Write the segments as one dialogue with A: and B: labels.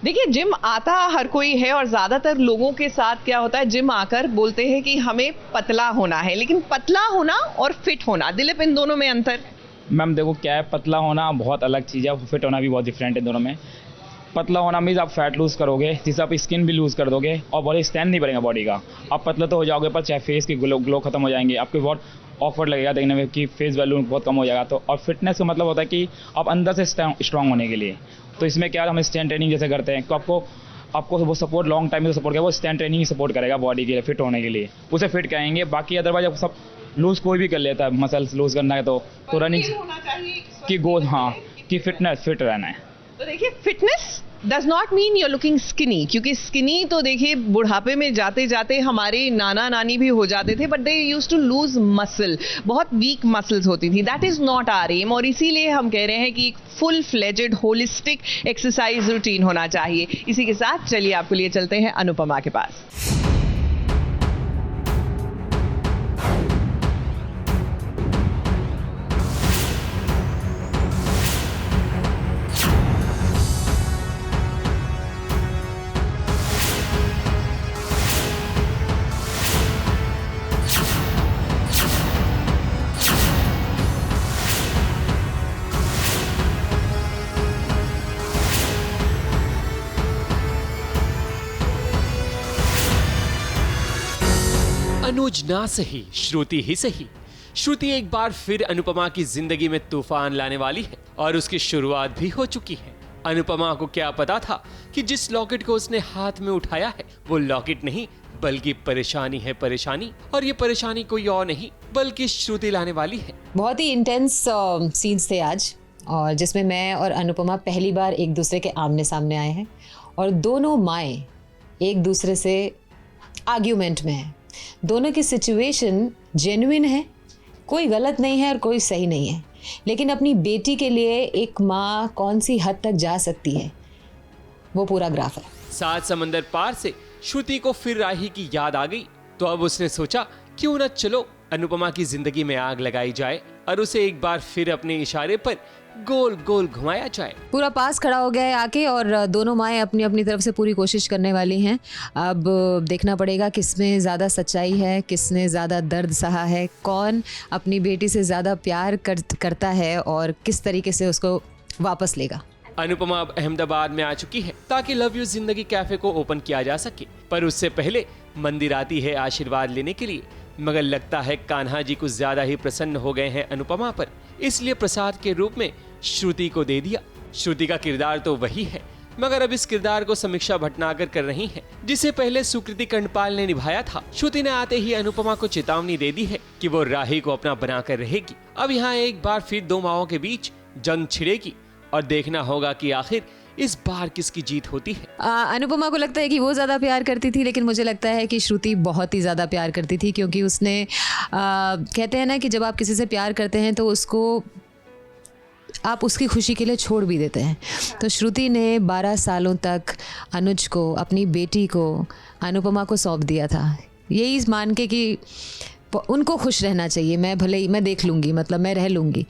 A: देखिए, जिम आता हर कोई है और ज़्यादातर लोगों के साथ क्या होता है, जिम आकर बोलते हैं कि हमें पतला होना है, लेकिन पतला होना और फिट होना, दिलीप, इन दोनों में अंतर?
B: मैम देखो क्या है, पतला होना बहुत अलग चीज़ है, फिट होना भी बहुत डिफरेंट है दोनों में। पतला होना मीन्स आप फैट लूज़ करोगे, जिससे आप स्किन भी लूज़ कर दोगे और बॉडी स्ट्रेंथ नहीं बढ़ेगा बॉडी का। आप पतला तो हो जाओगे पर चाहे फेस की ग्लो खत्म हो जाएंगे, आपको बहुत ऑकवर्ड लगेगा देखने में कि फेस वैल्यू बहुत कम हो जाएगा। तो और फिटनेस का मतलब होता है कि आप अंदर से स्ट्रांग होने के लिए, तो इसमें क्या हम स्ट्रेंथ ट्रेनिंग जैसे करते हैं, तो आपको वो सपोर्ट लॉन्ग टाइम में सपोर्ट करेगा, वो स्ट्रेंथ ट्रेनिंग ही सपोर्ट करेगा बॉडी के लिए, फिट होने के लिए, उसे फिट कहेंगे। बाकी अदरवाइज आप सब लूज़ कोई भी कर लेता है, मसल्स लूज़ करना है तो रनिंग की गोल, हाँ, कि फिटनेस फिट रहना है।
A: तो देखिए, fitness does not mean you are looking skinny, क्योंकि स्किनी तो देखिए बुढ़ापे में जाते जाते हमारे नाना नानी भी हो जाते थे, but they used to lose muscle, बहुत वीक मसल्स होती थी। That is not our aim, और इसीलिए हम कह रहे हैं कि एक full fledged holistic exercise routine होना चाहिए। इसी के साथ चलिए आपको लिए चलते हैं अनुपमा के पास।
C: अनुज ना सही, श्रुति ही सही। श्रुति एक बार फिर अनुपमा की जिंदगी में तूफान लाने वाली है और उसकी शुरुआत भी हो चुकी है। अनुपमा को क्या पता था कि जिस लॉकेट को उसने हाथ में उठाया है वो लॉकेट नहीं बल्कि परेशानी है, परेशानी। और ये परेशानी कोई और नहीं बल्कि श्रुति लाने वाली है।
D: बहुत ही इंटेंस सीन्स थे आज, और जिसमें मैं और अनुपमा पहली बार एक दूसरे के आमने सामने आए हैं और दोनों माएँ एक दूसरे से आर्ग्यूमेंट में हैं। दोनों की सिचुएशन जेन्युइन है, कोई गलत नहीं है और कोई सही नहीं है, लेकिन अपनी बेटी के लिए एक माँ कौन सी हद तक जा सकती है, वो पूरा ग्राफ है।
C: 7 समंदर पार से श्रुति को फिर राही की याद आ गई, तो अब उसने सोचा क्यों न चलो अनुपमा की जिंदगी में आग लगाई जाए और उसे एक बार फिर अपने इशारे पर गोल गोल घुमाया जाए।
D: पूरा पास खड़ा हो गया है आके, और दोनों माएँ अपनी अपनी तरफ से पूरी कोशिश करने वाली हैं। अब देखना पड़ेगा किसमें ज़्यादा सच्चाई है, किसने ज़्यादा दर्द सहा है, कौन अपनी बेटी से ज़्यादा प्यार करता है और किस तरीके से उसको वापस लेगा।
C: अनुपमा अब अहमदाबाद में आ चुकी है ताकि लव यू जिंदगी कैफे को ओपन किया जा सके, पर उससे पहले मंदिर आती है आशीर्वाद लेने के लिए। मगर लगता है कान्हा जी कुछ ज्यादा ही प्रसन्न हो गए हैं अनुपमा पर, इसलिए प्रसाद के रूप में श्रुति को दे दिया। श्रुति का किरदार तो वही है, मगर अब इस किरदार को समीक्षा भटनागर कर रही हैं, जिसे पहले सुकृति कंडपाल ने निभाया था। श्रुति ने आते ही अनुपमा को चेतावनी दे दी है कि वो राही को अपना बनाकर रहेगी। अब यहाँ एक बार फिर दो माओं के बीच जंग छिड़ेगी और देखना होगा कि आखिर इस बार किसकी जीत होती है।
D: अनुपमा को लगता है कि वो ज़्यादा प्यार करती थी, लेकिन मुझे लगता है कि श्रुति बहुत ही ज़्यादा प्यार करती थी, क्योंकि उसने कहते हैं ना कि जब आप किसी से प्यार करते हैं तो उसको आप उसकी खुशी के लिए छोड़ भी देते हैं। तो श्रुति ने 12 सालों तक अनुज को, अपनी बेटी को, अनुपमा को सौंप दिया था, यही मान के कि उनको खुश रहना चाहिए, मैं भले ही मैं देख लूँगी, मतलब मैं रह लूँगी।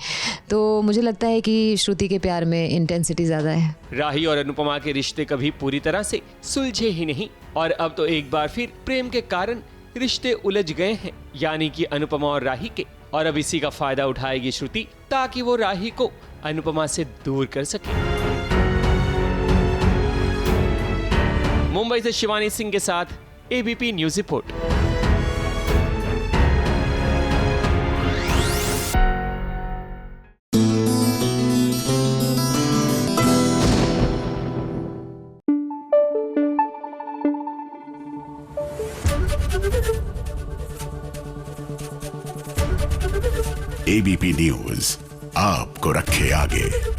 D: तो मुझे लगता है कि श्रुति के प्यार में इंटेंसिटी ज़्यादा है।
C: राही और अनुपमा के रिश्ते कभी पूरी तरह से सुलझे ही नहीं, और अब तो एक बार फिर प्रेम के कारण रिश्ते उलझ गए हैं, यानी कि अनुपमा और राही के। और अब इसी का फायदा उठाएगी श्रुति ताकि वो राही को अनुपमा से दूर कर सके। मुंबई से शिवानी सिंह के साथ ABP news report.
E: ABP news आपको रखे आगे।